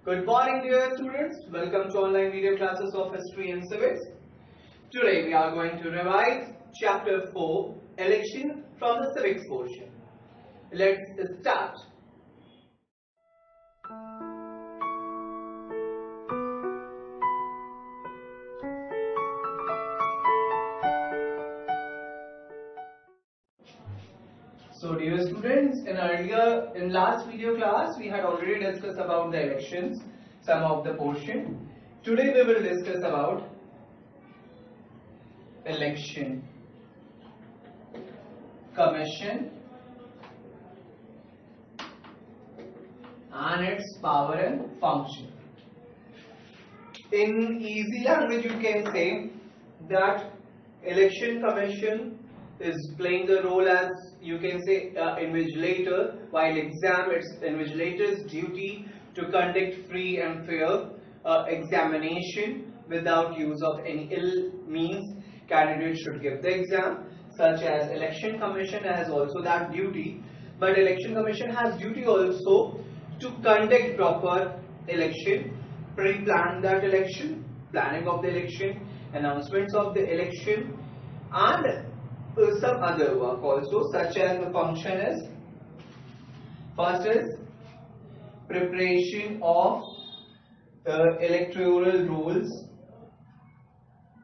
Good morning, dear students. Welcome to online video classes of History and Civics. Today we are going to revise Chapter 4, Election from the Civics portion. Let's start. So dear students, in last video class we had already discussed about the elections, some of the portion. Today we will discuss about election commission and its power and function. In easy language you can say that election commission is playing the role as, you can say, invigilator, while exam it's invigilator's duty to conduct free and fair examination without use of any ill means. Candidates should give the exam, such as election commission has also that duty, but election commission has duty also to conduct proper election, pre-plan that election, planning of the election, announcements of the election, and some other work also, such as the function is, first is preparation of electoral rolls.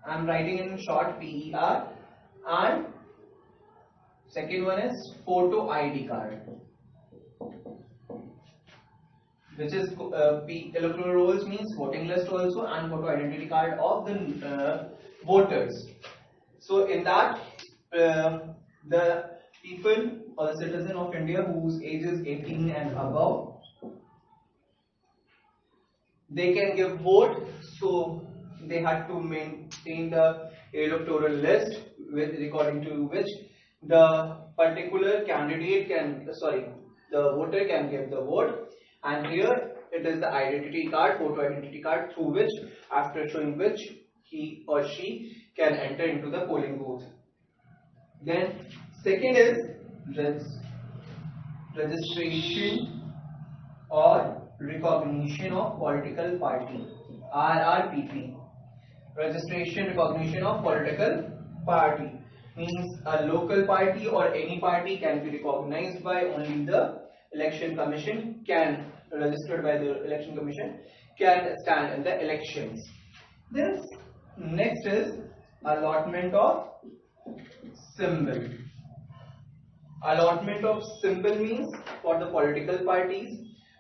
I am writing in short PER. And second one is photo ID card, which is electoral rolls means voting list also, and photo identity card of the voters. So in that the people or the citizen of India whose age is 18 and above, they can give vote. So they had to maintain the electoral list according to which the particular candidate can, the voter can give the vote. And here it is the identity card, photo identity card, through which, after showing which, he or she can enter into the polling booth. Then second is registration or recognition of political party, RRPP. Registration, recognition of political party means a local party or any party can be recognized by only the election commission, can registered by the election commission, can stand in the elections. Then next is allotment of symbol. Allotment of symbol means for the political parties,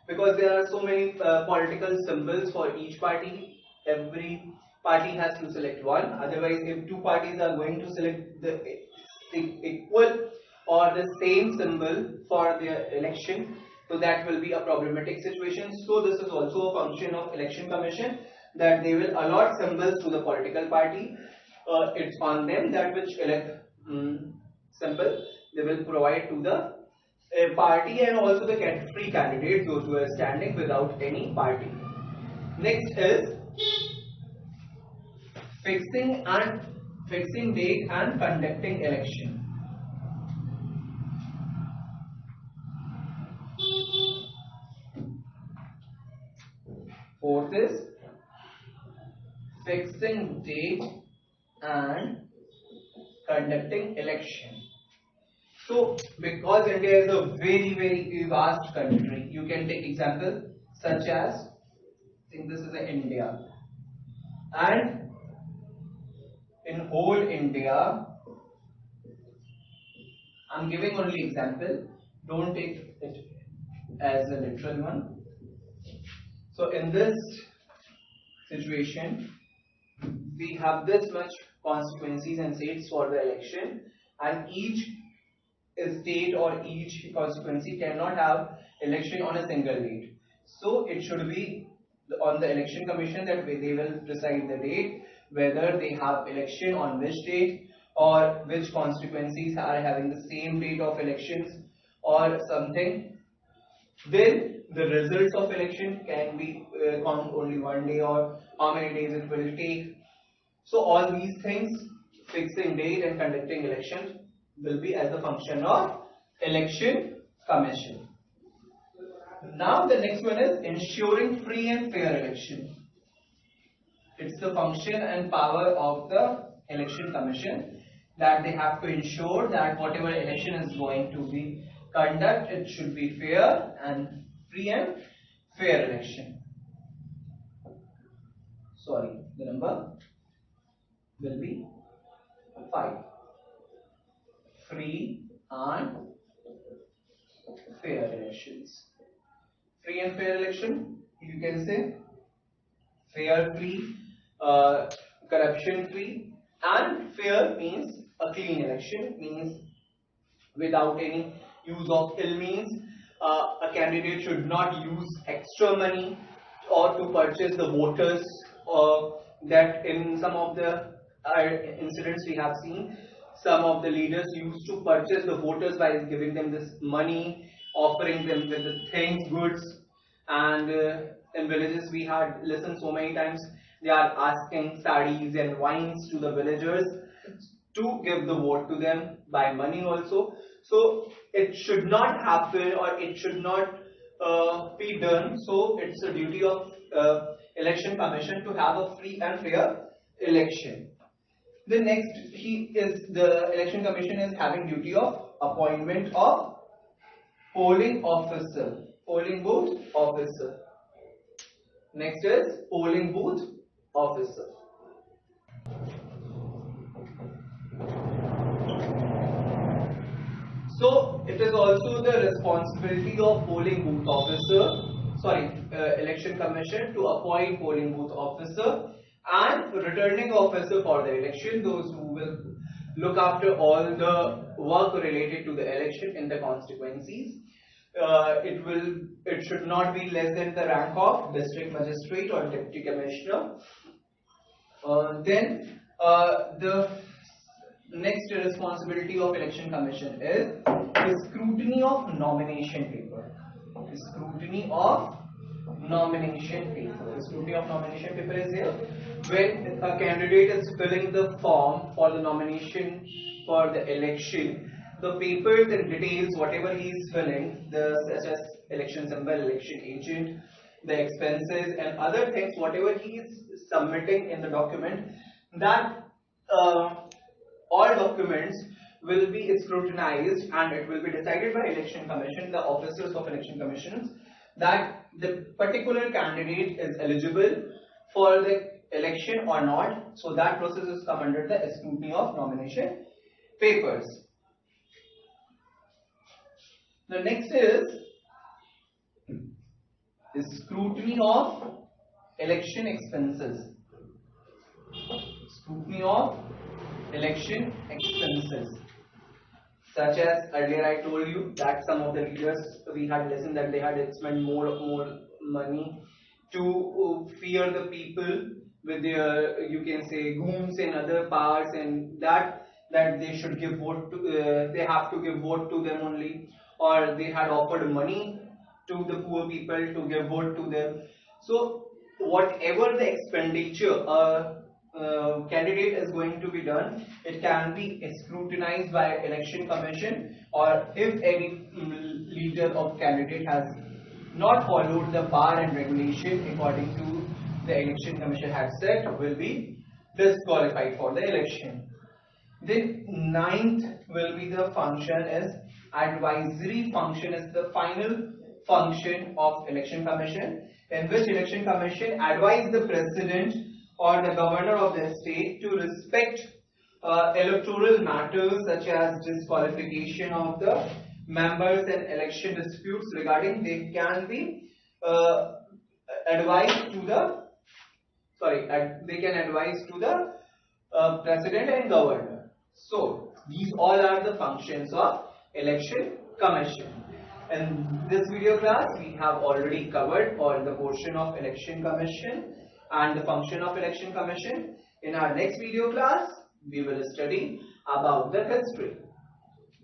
because there are so many political symbols for each party. Every party has to select one. Otherwise, if two parties are going to select the equal or the same symbol for their election, so that will be a problematic situation. So this is also a function of election commission, that they will allot symbols to the political party. It's on them that which elect symbol they will provide to the party, and also the free candidates, those who are standing without any party. Next is fixing date and conducting election. Fourth is fixing date and conducting election. So because India is a very vast country, you can take example such as, I think this is India, and in whole India, I'm giving only example, don't take it as a literal one. So in this situation, we have this much constituencies and states for the election, and each state or each constituency cannot have election on a single date. So it should be on the election commission that they will decide the date, whether they have election on which date, or which constituencies are having the same date of elections or something. Then the results of election can be on only one day, or how many days it will take. So all these things, fixing date and conducting election, will be as a function of election commission. Now the next one is ensuring free and fair election. It's the function and power of the election commission that they have to ensure that whatever election is going to be conducted, it should be fair and free and fair election. Sorry, the number will be 5. Free and fair elections. Free and fair election, you can say fair free, corruption free, and fair means a clean election, means without any use of ill means. A candidate should not use extra money or to purchase the voters, or that in some of the incidents we have seen, some of the leaders used to purchase the voters by giving them this money, offering them with the things, goods, and in villages we had listened so many times they are asking sarees and wines to the villagers to give the vote to them by money also. So it should not happen, or it should not be done. So it's a duty of election commission to have a free and fair election. The next the election commission is having duty of appointment of polling officer, polling booth officer. Next is polling booth officer. So it is also the responsibility of polling booth officer, election commission to appoint polling booth officer and returning officer for the election, those who will look after all the work related to the election in the constituencies. It should not be less than the rank of district magistrate or deputy commissioner. Then the next responsibility of election commission is the scrutiny of nomination paper. The scrutiny of nomination paper. The scrutiny of nomination paper is here when a candidate is filling the form for the nomination for the election. The papers and details, whatever he is filling, such as election symbol, election agent, the expenses and other things, whatever he is submitting in the document, that all documents will be scrutinized and it will be decided by election commission, the officers of election commissions, that the particular candidate is eligible for the election or not. So that process is come under the scrutiny of nomination papers. The next is the scrutiny of election expenses. Scrutiny of election expenses. Such as earlier I told you that some of the leaders, we had listened that they had spent more money to fear the people with their, you can say, goons and other powers, and that they should give vote to, they have to give vote to them only, or they had offered money to the poor people to give vote to them. So whatever the expenditure candidate is going to be done, it can be scrutinized by election commission, or if any leader of candidate has not followed the bar and regulation according to the election commission had said, will be disqualified for the election. Then ninth will be the function is advisory function, is the final function of election commission, in which election commission advise the president or the governor of the state to respect electoral matters such as disqualification of the members and election disputes regarding, they can be advised to the they can advise to the president and governor. So these all are the functions of election commission. In this video class we have already covered all the portion of election commission and the function of election commission. In our next video class we will study about the history.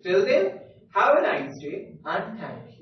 Till then, have a nice day and thank you.